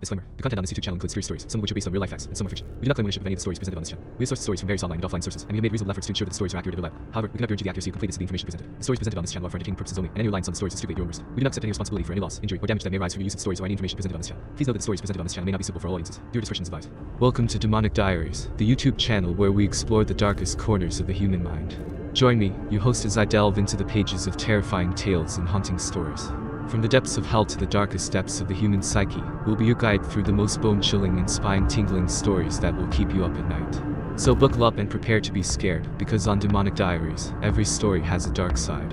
Disclaimer. The content on this YouTube channel includes true stories, some of which are based on real life facts, and some are fiction. We do not claim ownership of any of the stories presented on this channel. We have sourced stories from various online and offline sources, and we have made reasonable efforts to ensure that the stories are accurate and reliable. However, we cannot guarantee the accuracy or completeness of the information presented. The stories presented on this channel are for entertainment purposes only, and any reliance on the stories is strictly at your own risk. We do not accept any responsibility for any loss, injury, or damage that may arise from your use of the stories or any information presented on this channel. Please note that the stories presented on this channel may not be suitable for all audiences. Viewer discretion is advised. Welcome to Demonic Diaries, the YouTube channel where we explore the darkest corners of the human mind. Join me, your host, as I delve into the pages of terrifying tales and haunting stories. From the depths of hell to the darkest depths of the human psyche, we'll be your guide through the most bone-chilling and spine-tingling stories that will keep you up at night. So buckle up and prepare to be scared, because on Demonic Diaries, every story has a dark side.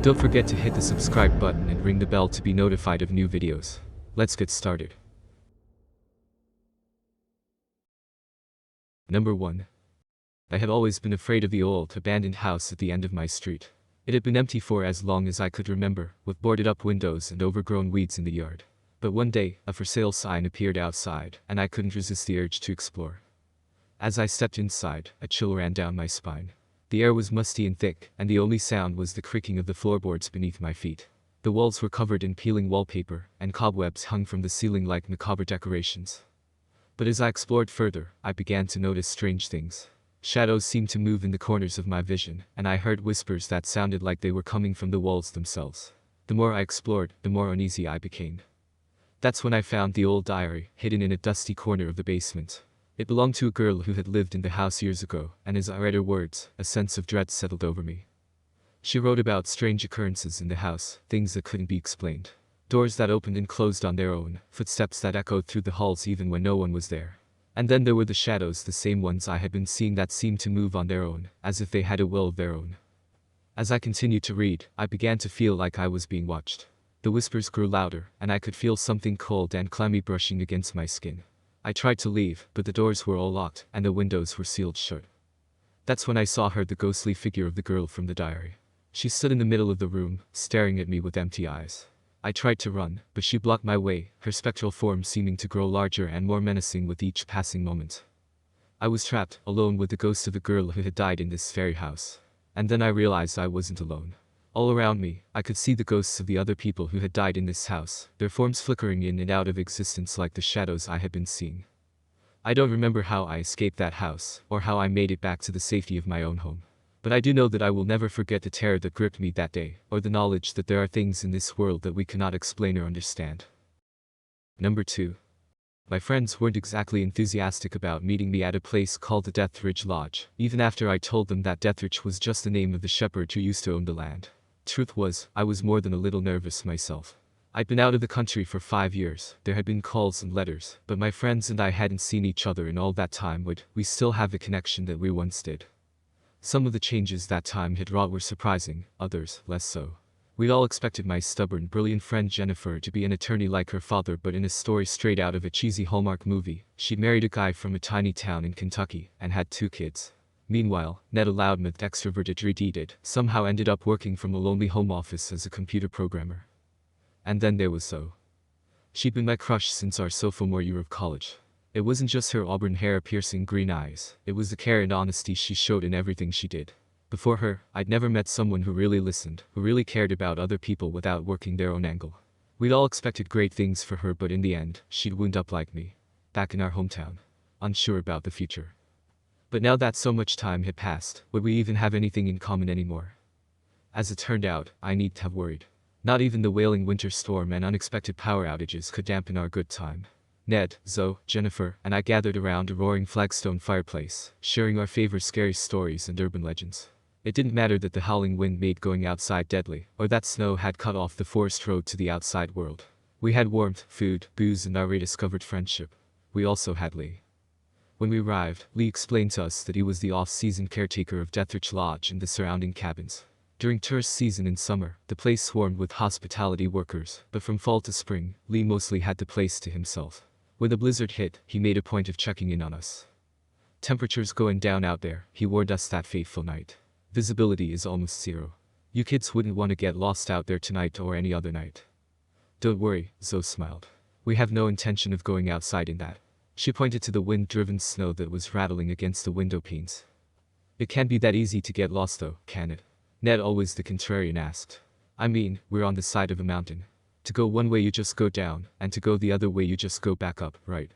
Don't forget to hit the subscribe button and ring the bell to be notified of new videos. Let's get started. Number 1. I had always been afraid of the old, abandoned house at the end of my street. It had been empty for as long as I could remember, with boarded-up windows and overgrown weeds in the yard. But one day, a for sale sign appeared outside, and I couldn't resist the urge to explore. As I stepped inside, a chill ran down my spine. The air was musty and thick, and the only sound was the creaking of the floorboards beneath my feet. The walls were covered in peeling wallpaper, and cobwebs hung from the ceiling like macabre decorations. But as I explored further, I began to notice strange things. Shadows seemed to move in the corners of my vision, and I heard whispers that sounded like they were coming from the walls themselves. The more I explored, the more uneasy I became. That's when I found the old diary, hidden in a dusty corner of the basement. It belonged to a girl who had lived in the house years ago, and as I read her words, a sense of dread settled over me. She wrote about strange occurrences in the house, things that couldn't be explained. Doors that opened and closed on their own, footsteps that echoed through the halls even when no one was there. And then there were the shadows, the same ones I had been seeing that seemed to move on their own, as if they had a will of their own. As I continued to read, I began to feel like I was being watched. The whispers grew louder, and I could feel something cold and clammy brushing against my skin. I tried to leave, but the doors were all locked, and the windows were sealed shut. That's when I saw her, the ghostly figure of the girl from the diary. She stood in the middle of the room, staring at me with empty eyes. I tried to run, but she blocked my way, her spectral form seeming to grow larger and more menacing with each passing moment. I was trapped, alone with the ghost of the girl who had died in this very house. And then I realized I wasn't alone. All around me, I could see the ghosts of the other people who had died in this house, their forms flickering in and out of existence like the shadows I had been seeing. I don't remember how I escaped that house, or how I made it back to the safety of my own home. But I do know that I will never forget the terror that gripped me that day, or the knowledge that there are things in this world that we cannot explain or understand. Number 2. My friends weren't exactly enthusiastic about meeting me at a place called the Deathridge Lodge, even after I told them that Deathridge was just the name of the shepherd who used to own the land. Truth was, I was more than a little nervous myself. I'd been out of the country for 5 years, there had been calls and letters, but my friends and I hadn't seen each other in all that time. Would we still have the connection that we once did? Some of the changes that time had wrought were surprising, others, less so. We'd all expected my stubborn, brilliant friend Jennifer to be an attorney like her father, but in a story straight out of a cheesy Hallmark movie, she'd married a guy from a tiny town in Kentucky, and had 2 kids. Meanwhile, Ned, a loudmouth extroverted idiot, somehow ended up working from a lonely home office as a computer programmer. And then there was Zoe. She'd been my crush since our sophomore year of college. It wasn't just her auburn hair, piercing green eyes, it was the care and honesty she showed in everything she did. Before her, I'd never met someone who really listened, who really cared about other people without working their own angle. We'd all expected great things for her, but in the end, she'd wound up like me, back in our hometown, unsure about the future. But now that so much time had passed, would we even have anything in common anymore? As it turned out, I needn't have worried. Not even the wailing winter storm and unexpected power outages could dampen our good time. Ned, Zoe, Jennifer, and I gathered around a roaring flagstone fireplace, sharing our favorite scary stories and urban legends. It didn't matter that the howling wind made going outside deadly, or that snow had cut off the forest road to the outside world. We had warmth, food, booze, and our rediscovered friendship. We also had Lee. When we arrived, Lee explained to us that he was the off-season caretaker of Deathridge Lodge and the surrounding cabins. During tourist season in summer, the place swarmed with hospitality workers, but from fall to spring, Lee mostly had the place to himself. When the blizzard hit, he made a point of checking in on us. Temperatures going down out there, he warned us that fateful night. Visibility is almost zero. You kids wouldn't want to get lost out there tonight or any other night. Don't worry, Zoe smiled. We have no intention of going outside in that. She pointed to the wind-driven snow that was rattling against the window panes. It can't be that easy to get lost though, can it? Ned, always the contrarian, asked. I mean, we're on the side of a mountain. To go one way you just go down, and to go the other way you just go back up, right?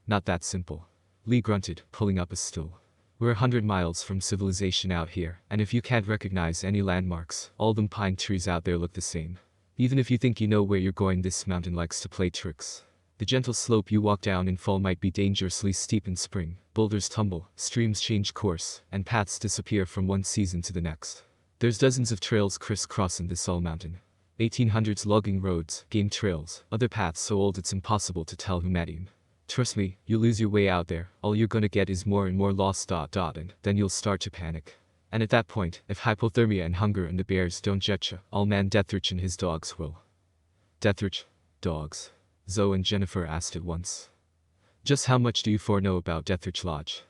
Not that simple. Lee grunted, pulling up a stool. We're 100 miles from civilization out here, and if you can't recognize any landmarks, all them pine trees out there look the same. Even if you think you know where you're going, this mountain likes to play tricks. The gentle slope you walk down in fall might be dangerously steep in spring. Boulders tumble, streams change course, and paths disappear from one season to the next. There's dozens of trails crisscrossing this all mountain. 1800s logging roads, game trails, other paths so old it's impossible to tell who made them. Trust me, you lose your way out there, all you're gonna get is more and more lost ... and then you'll start to panic. And at that point, if hypothermia and hunger and the bears don't get you, all man Deathrich and his dogs will. Deathrich? Dogs? Zoe and Jennifer asked at once. Just how much do you four know about Deathrich Lodge?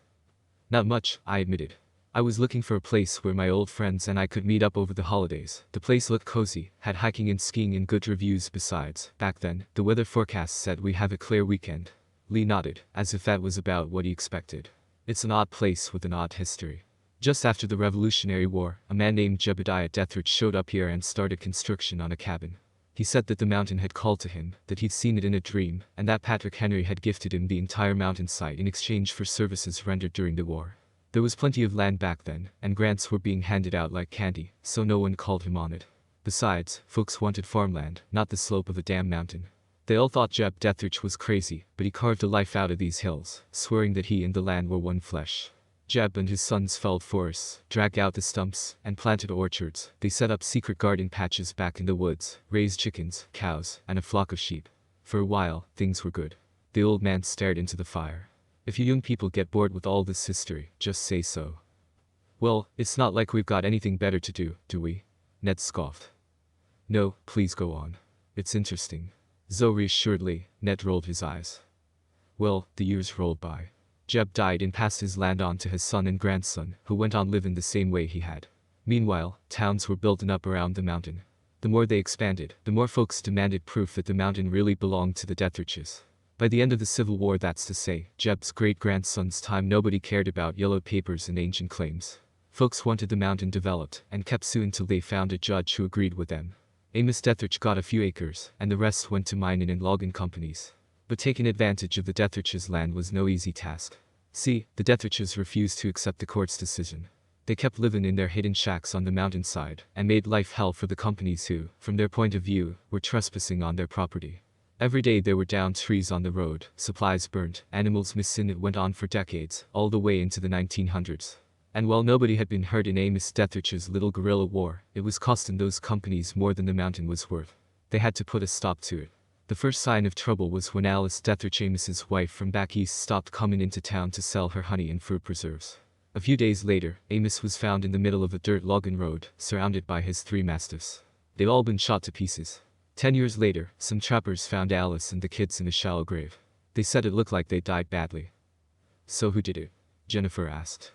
Not much, I admitted. I was looking for a place where my old friends and I could meet up over the holidays. The place looked cozy, had hiking and skiing and good reviews besides. Back then, the weather forecast said we have a clear weekend. Lee nodded, as if that was about what he expected. It's an odd place with an odd history. Just after the Revolutionary War, a man named Jebediah Deathrich showed up here and started construction on a cabin. He said that the mountain had called to him, that he'd seen it in a dream, and that Patrick Henry had gifted him the entire mountainside in exchange for services rendered during the war. There was plenty of land back then, and grants were being handed out like candy, so no one called him on it. Besides, folks wanted farmland, not the slope of a damn mountain. They all thought Jeb Deathrich was crazy, but he carved a life out of these hills, swearing that he and the land were one flesh. Jeb and his sons felled forests, dragged out the stumps, and planted orchards. They set up secret garden patches back in the woods, raised chickens, cows, and a flock of sheep. For a while, things were good. The old man stared into the fire. If you young people get bored with all this history, just say so. Well, it's not like we've got anything better to do we? Ned scoffed. No, please go on. It's interesting. Zoe reassured Lee. Ned rolled his eyes. Well, the years rolled by. Jeb died and passed his land on to his son and grandson, who went on living the same way he had. Meanwhile, towns were building up around the mountain. The more they expanded, the more folks demanded proof that the mountain really belonged to the Deathriches. By the end of the Civil War, that's to say, Jeb's great-grandson's time, nobody cared about yellow papers and ancient claims. Folks wanted the mountain developed, and kept suing till they found a judge who agreed with them. Amos Deathrich got a few acres, and the rest went to mining and logging companies. But taking advantage of the Deathriches' land was no easy task. See, the Deathriches refused to accept the court's decision. They kept living in their hidden shacks on the mountainside, and made life hell for the companies who, from their point of view, were trespassing on their property. Every day there were downed trees on the road, supplies burnt, animals missing. It went on for decades, all the way into the 1900s. And while nobody had been hurt in Amos Deathrich's little guerrilla war, it was costing those companies more than the mountain was worth. They had to put a stop to it. The first sign of trouble was when Alice Deathrich, Amos's wife from back east, stopped coming into town to sell her honey and fruit preserves. A few days later, Amos was found in the middle of a dirt logging road, surrounded by his 3 mastiffs. They'd all been shot to pieces. 10 years later, some trappers found Alice and the kids in a shallow grave. They said it looked like they died badly. So who did it? Jennifer asked.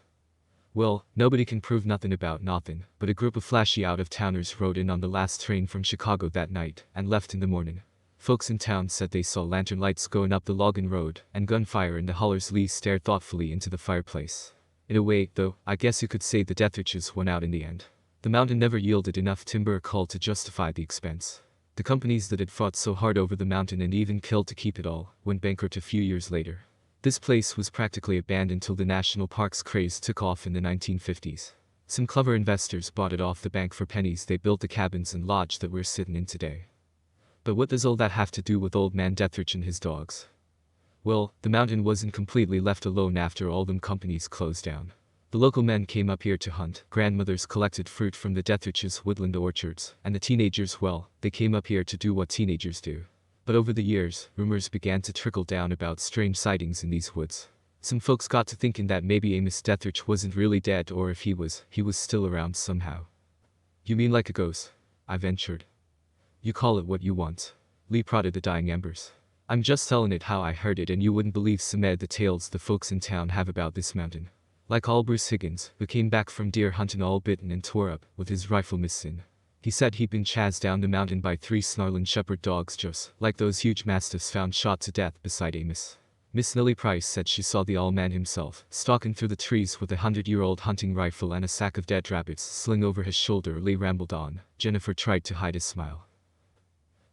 Well, nobody can prove nothing about nothing, but a group of flashy out-of-towners rode in on the last train from Chicago that night, and left in the morning. Folks in town said they saw lantern lights going up the logging road, and gunfire in the hollers. Lee stared thoughtfully into the fireplace. In a way, though, I guess you could say the Deathriches won out in the end. The mountain never yielded enough timber or coal to justify the expense. The companies that had fought so hard over the mountain and even killed to keep it all, went bankrupt a few years later. This place was practically abandoned till the national parks craze took off in the 1950s. Some clever investors bought it off the bank for pennies. They built the cabins and lodge that we're sitting in today. But what does all that have to do with old man Deathrich and his dogs? Well, the mountain wasn't completely left alone after all them companies closed down. The local men came up here to hunt, grandmothers collected fruit from the Deathriches' woodland orchards, and the teenagers, well, they came up here to do what teenagers do. But over the years, rumors began to trickle down about strange sightings in these woods. Some folks got to thinking that maybe Amos Deathrich wasn't really dead, or if he was still around somehow. You mean like a ghost? I ventured. You call it what you want. Lee prodded the dying embers. I'm just telling it how I heard it, and you wouldn't believe some of the tales the folks in town have about this mountain. Like all Bruce Higgins, who came back from deer hunting all bitten and tore up, with his rifle missing. He said he'd been chased down the mountain by 3 snarling shepherd dogs, just like those huge mastiffs found shot to death beside Amos. Miss Nellie Price said she saw the all-man himself, stalking through the trees with a 100-year-old hunting rifle and a sack of dead rabbits sling over his shoulder. Lee rambled on. Jennifer tried to hide a smile.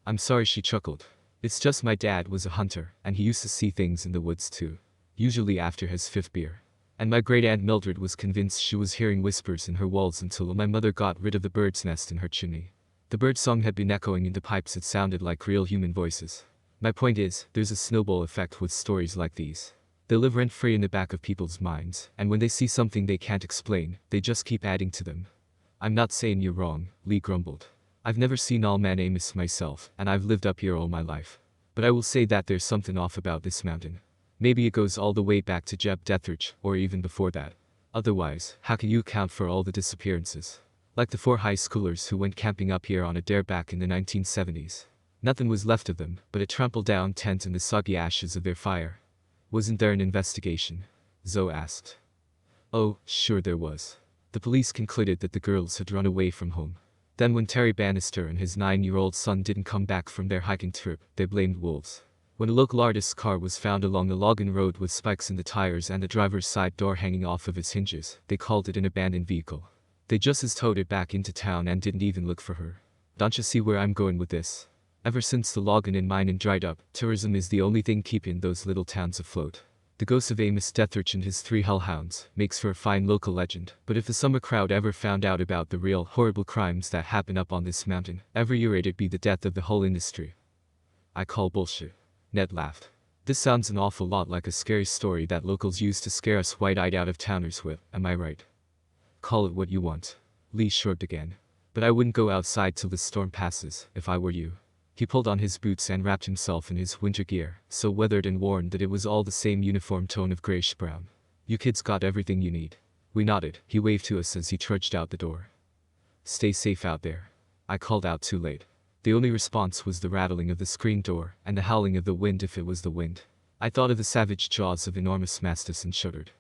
I'm sorry, she chuckled. It's just my dad was a hunter, and he used to see things in the woods too. Usually after his fifth beer. And my great-aunt Mildred was convinced she was hearing whispers in her walls until my mother got rid of the bird's nest in her chimney. The bird song had been echoing into pipes that sounded like real human voices. My point is, there's a snowball effect with stories like these. They live rent-free in the back of people's minds, and when they see something they can't explain, they just keep adding to them. I'm not saying you're wrong, Lee grumbled. I've never seen Allman Amos myself, and I've lived up here all my life. But I will say that there's something off about this mountain. Maybe it goes all the way back to Jeb Dethridge, or even before that. Otherwise, how can you account for all the disappearances? Like the 4 high schoolers who went camping up here on a dare back in the 1970s. Nothing was left of them, but a trampled down tent and the soggy ashes of their fire. Wasn't there an investigation? Zoe asked. Oh, sure there was. The police concluded that the girls had run away from home. Then when Terry Bannister and his 9-year-old son didn't come back from their hiking trip, they blamed wolves. When a local artist's car was found along a logging road with spikes in the tires and the driver's side door hanging off of its hinges, they called it an abandoned vehicle. They just as towed it back into town and didn't even look for her. Don't you see where I'm going with this? Ever since the logging and mining dried up, tourism is the only thing keeping those little towns afloat. The ghost of Amos Dethridge and his 3 hellhounds makes for a fine local legend, but if the summer crowd ever found out about the real, horrible crimes that happen up on this mountain, every year it'd be the death of the whole industry. I call bullshit. Ned laughed. This sounds an awful lot like a scary story that locals use to scare us white-eyed out-of-towners with, am I right? Call it what you want. Lee shrugged again. But I wouldn't go outside till the storm passes, if I were you. He pulled on his boots and wrapped himself in his winter gear, so weathered and worn that it was all the same uniform tone of grayish-brown. You kids got everything you need. We nodded. He waved to us as he trudged out the door. Stay safe out there. I called out too late. The only response was the rattling of the screen door and the howling of the wind if it was the wind. I thought of the savage jaws of enormous mastiffs and shuddered.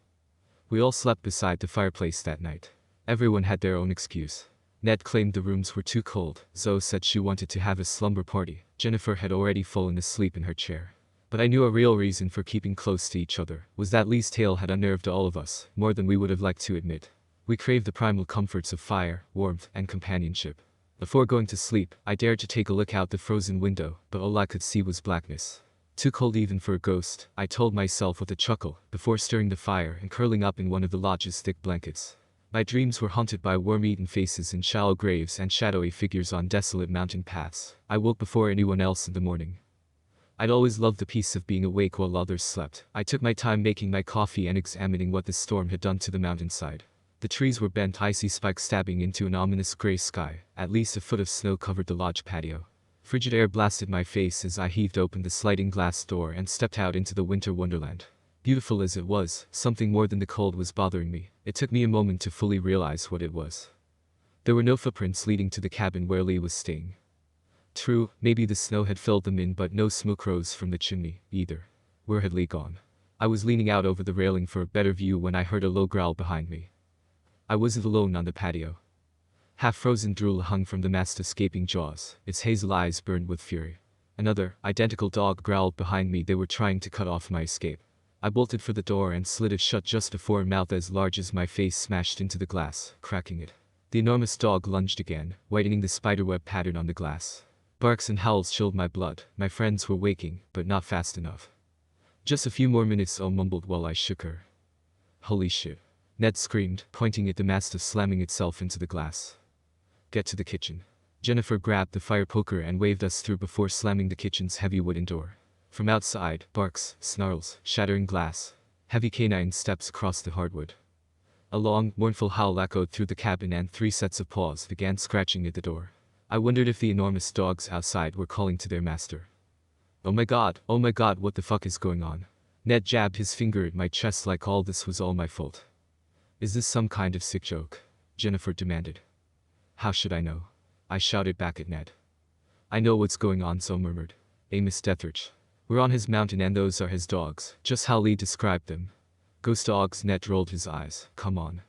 We all slept beside the fireplace that night. Everyone had their own excuse. Ned claimed the rooms were too cold. Zoe said she wanted to have a slumber party. Jennifer had already fallen asleep in her chair. But I knew a real reason for keeping close to each other was that Lee's tale had unnerved all of us, more than we would have liked to admit. We craved the primal comforts of fire, warmth, and companionship. Before going to sleep, I dared to take a look out the frozen window, but all I could see was blackness. Too cold even for a ghost, I told myself with a chuckle, before stirring the fire and curling up in one of the lodge's thick blankets. My dreams were haunted by worm-eaten faces in shallow graves and shadowy figures on desolate mountain paths. I woke before anyone else in the morning. I'd always loved the peace of being awake while others slept. I took my time making my coffee and examining what the storm had done to the mountainside. The trees were bent, icy spikes stabbing into an ominous gray sky. At least a foot of snow covered the lodge patio. Frigid air blasted my face as I heaved open the sliding glass door and stepped out into the winter wonderland. Beautiful as it was, something more than the cold was bothering me. It took me a moment to fully realize what it was. There were no footprints leading to the cabin where Lee was staying. True, maybe the snow had filled them in, but no smoke rose from the chimney, either. Where had Lee gone? I was leaning out over the railing for a better view when I heard a low growl behind me. I wasn't alone on the patio. Half-frozen drool hung from the mastiff's gaping jaws, its hazel eyes burned with fury. Another, identical dog growled behind me. They were trying to cut off my escape. I bolted for the door and slid it shut just before a mouth as large as my face smashed into the glass, cracking it. The enormous dog lunged again, whitening the spiderweb pattern on the glass. Barks and howls chilled my blood. My friends were waking, but not fast enough. Just a few more minutes, O mumbled while I shook her. Holy shit. Ned screamed, pointing at the mastiff slamming itself into the glass. Get to the kitchen. Jennifer grabbed the fire poker and waved us through before slamming the kitchen's heavy wooden door. From outside, barks, snarls, shattering glass. Heavy canine steps across the hardwood. A long, mournful howl echoed through the cabin and 3 sets of paws began scratching at the door. I wondered if the enormous dogs outside were calling to their master. Oh my god, what the fuck is going on? Ned jabbed his finger at my chest like all this was all my fault. Is this some kind of sick joke? Jennifer demanded. How should I know? I shouted back at Ned. I know what's going on, Zoe murmured. Amos Dethridge. We're on his mountain and those are his dogs, just how Lee described them. Ghost dogs. Ned rolled his eyes. Come on.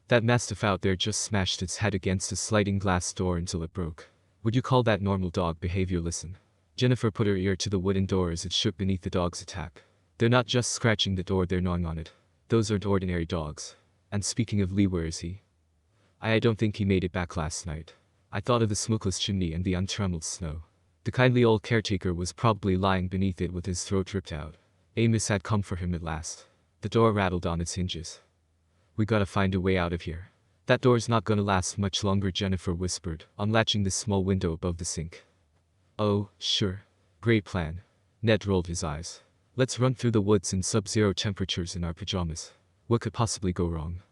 That mastiff out there just smashed its head against a sliding glass door until it broke. Would you call that normal dog behavior? Listen. Jennifer put her ear to the wooden door as it shook beneath the dog's attack. They're not just scratching the door, they're gnawing on it. Those aren't ordinary dogs. And speaking of Lee, where is he? I don't think he made it back last night. I thought of the smokeless chimney and the untrammeled snow. The kindly old caretaker was probably lying beneath it with his throat ripped out. Amos had come for him at last. The door rattled on its hinges. We gotta find a way out of here. That door's not gonna last much longer, Jennifer whispered, unlatching the small window above the sink. Oh, sure. Great plan. Ned rolled his eyes. Let's run through the woods in sub-zero temperatures in our pajamas. What could possibly go wrong?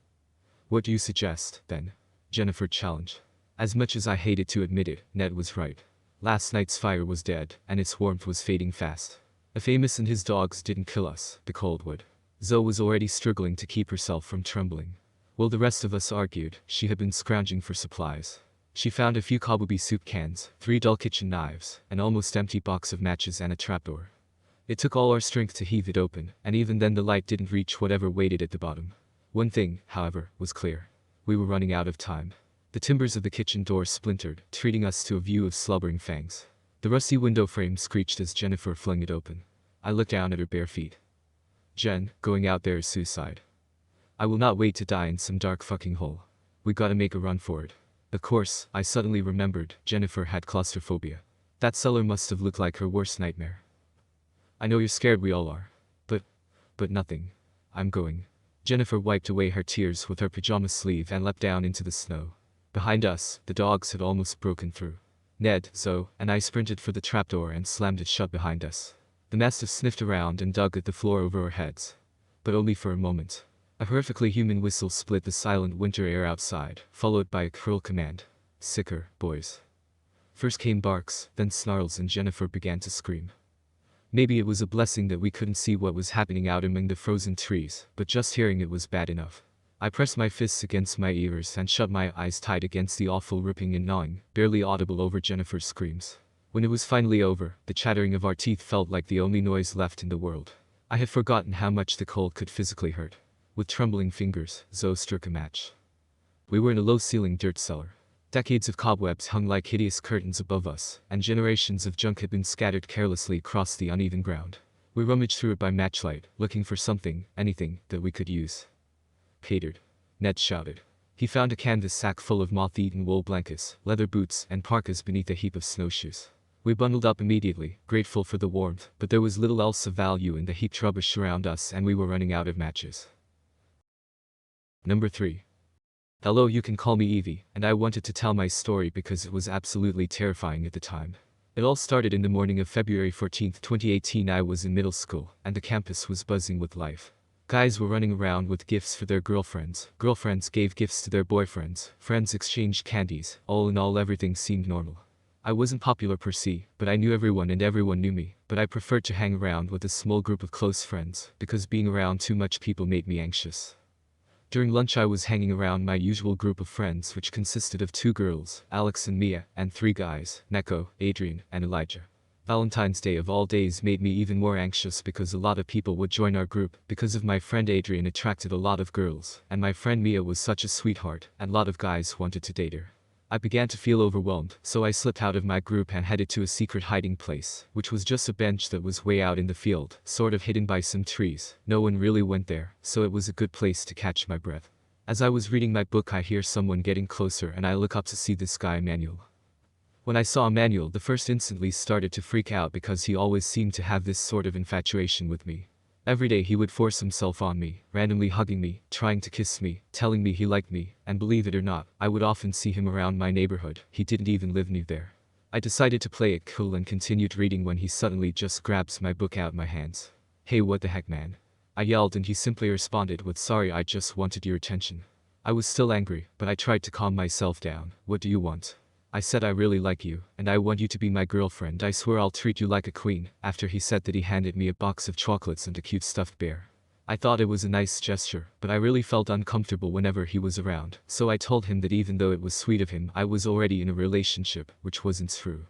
What do you suggest, then? Jennifer challenged. As much as I hated to admit it, Ned was right. Last night's fire was dead, and its warmth was fading fast. If Amos and his dogs didn't kill us, the cold would. Zoe was already struggling to keep herself from trembling. While the rest of us argued, she had been scrounging for supplies. She found a few kabubi soup cans, 3 dull kitchen knives, an almost empty box of matches and a trapdoor. It took all our strength to heave it open, and even then the light didn't reach whatever waited at the bottom. One thing, however, was clear. We were running out of time. The timbers of the kitchen door splintered, treating us to a view of slobbering fangs. The rusty window frame screeched as Jennifer flung it open. I looked down at her bare feet. Jen, going out there is suicide. I will not wait to die in some dark fucking hole. We gotta make a run for it. Of course, I suddenly remembered, Jennifer had claustrophobia. That cellar must have looked like her worst nightmare. I know you're scared, we all are. But nothing. I'm going. Jennifer wiped away her tears with her pajama sleeve and leapt down into the snow. Behind us, the dogs had almost broken through. Ned, Zoe, and I sprinted for the trapdoor and slammed it shut behind us. The mastiff sniffed around and dug at the floor over our heads. But only for a moment. A horrifically human whistle split the silent winter air outside, followed by a cruel command. Sicker, boys. First came barks, then snarls, and Jennifer began to scream. Maybe it was a blessing that we couldn't see what was happening out among the frozen trees, but just hearing it was bad enough. I pressed my fists against my ears and shut my eyes tight against the awful ripping and gnawing, barely audible over Jennifer's screams. When it was finally over, the chattering of our teeth felt like the only noise left in the world. I had forgotten how much the cold could physically hurt. With trembling fingers, Zoe struck a match. We were in a low-ceilinged dirt cellar. Decades of cobwebs hung like hideous curtains above us, and generations of junk had been scattered carelessly across the uneven ground. We rummaged through it by matchlight, looking for something, anything, that we could use. Catered. Ned shouted. He found a canvas sack full of moth-eaten wool blankets, leather boots, and parkas beneath a heap of snowshoes. We bundled up immediately, grateful for the warmth, but there was little else of value in the heaped rubbish around us, and we were running out of matches. Number 3. Hello, you can call me Evie, and I wanted to tell my story because it was absolutely terrifying at the time. It all started in the morning of February 14, 2018. I was in middle school, and the campus was buzzing with life. Guys were running around with gifts for their girlfriends, girlfriends gave gifts to their boyfriends, friends exchanged candies, all in all everything seemed normal. I wasn't popular per se, but I knew everyone and everyone knew me, but I preferred to hang around with a small group of close friends, because being around too much people made me anxious. During lunch I was hanging around my usual group of friends, which consisted of 2 girls, Alex and Mia, and 3 guys, Neko, Adrian, and Elijah. Valentine's Day of all days made me even more anxious because a lot of people would join our group, because of my friend Adrian attracted a lot of girls, and my friend Mia was such a sweetheart, and a lot of guys wanted to date her. I began to feel overwhelmed, so I slipped out of my group and headed to a secret hiding place, which was just a bench that was way out in the field, sort of hidden by some trees. No one really went there, so it was a good place to catch my breath. As I was reading my book I hear someone getting closer and I look up to see this guy Emmanuel. When I saw Emmanuel the first instantly started to freak out because he always seemed to have this sort of infatuation with me. Every day he would force himself on me, randomly hugging me, trying to kiss me, telling me he liked me, and believe it or not, I would often see him around my neighborhood. He didn't even live near there. I decided to play it cool and continued reading when he suddenly just grabs my book out of my hands. Hey, what the heck, man? I yelled and he simply responded with, sorry, I just wanted your attention. I was still angry, but I tried to calm myself down. What do you want? I said I really like you, and I want you to be my girlfriend. I swear I'll treat you like a queen. After he said that, he handed me a box of chocolates and a cute stuffed bear. I thought it was a nice gesture, but I really felt uncomfortable whenever he was around, so I told him that even though it was sweet of him, I was already in a relationship, which wasn't true.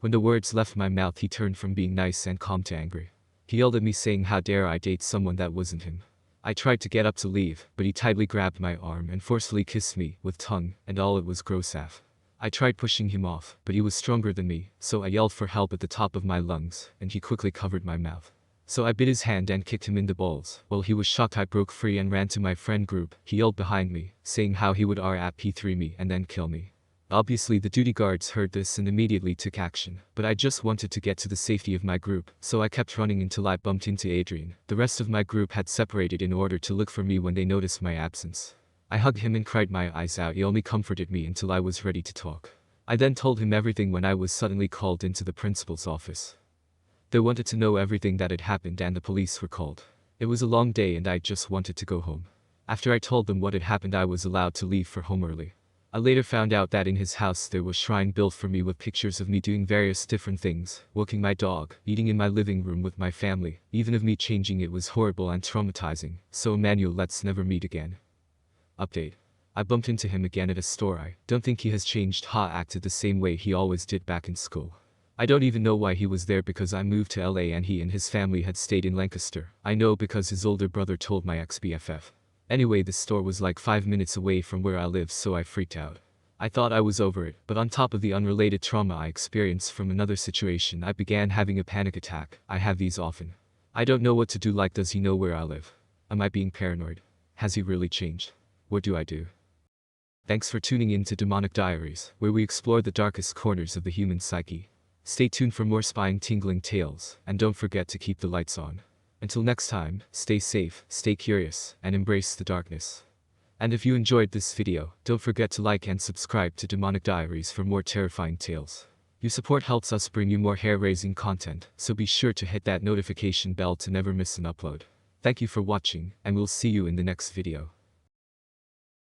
When the words left my mouth he turned from being nice and calm to angry. He yelled at me saying how dare I date someone that wasn't him. I tried to get up to leave, but he tightly grabbed my arm and forcefully kissed me, with tongue, and all. It was gross AF. I tried pushing him off, but he was stronger than me, so I yelled for help at the top of my lungs, and he quickly covered my mouth. So I bit his hand and kicked him in the balls. While he was shocked I broke free and ran to my friend group. He yelled behind me, saying how he would RP3 me and then kill me. Obviously the duty guards heard this and immediately took action, but I just wanted to get to the safety of my group, so I kept running until I bumped into Adrian. The rest of my group had separated in order to look for me when they noticed my absence. I hugged him and cried my eyes out. He only comforted me until I was ready to talk. I then told him everything when I was suddenly called into the principal's office. They wanted to know everything that had happened and the police were called. It was a long day and I just wanted to go home. After I told them what had happened, I was allowed to leave for home early. I later found out that in his house there was a shrine built for me with pictures of me doing various different things, walking my dog, eating in my living room with my family, even of me changing. It was horrible and traumatizing, so Emmanuel, let's never meet again. Update. I bumped into him again at a store. I don't think he has changed. Acted the same way he always did back in school. I don't even know why he was there because I moved to LA and he and his family had stayed in Lancaster. I know because his older brother told my ex-BFF. Anyway, the store was like 5 minutes away from where I live, so I freaked out. I thought I was over it, but on top of the unrelated trauma I experienced from another situation, I began having a panic attack. I have these often. I don't know what to do. Like, does he know where I live? Am I being paranoid? Has he really changed? What do I do? Thanks for tuning in to Demonic Diaries, where we explore the darkest corners of the human psyche. Stay tuned for more spine-tingling tales, and don't forget to keep the lights on. Until next time, stay safe, stay curious, and embrace the darkness. And if you enjoyed this video, don't forget to like and subscribe to Demonic Diaries for more terrifying tales. Your support helps us bring you more hair-raising content, so be sure to hit that notification bell to never miss an upload. Thank you for watching, and we'll see you in the next video.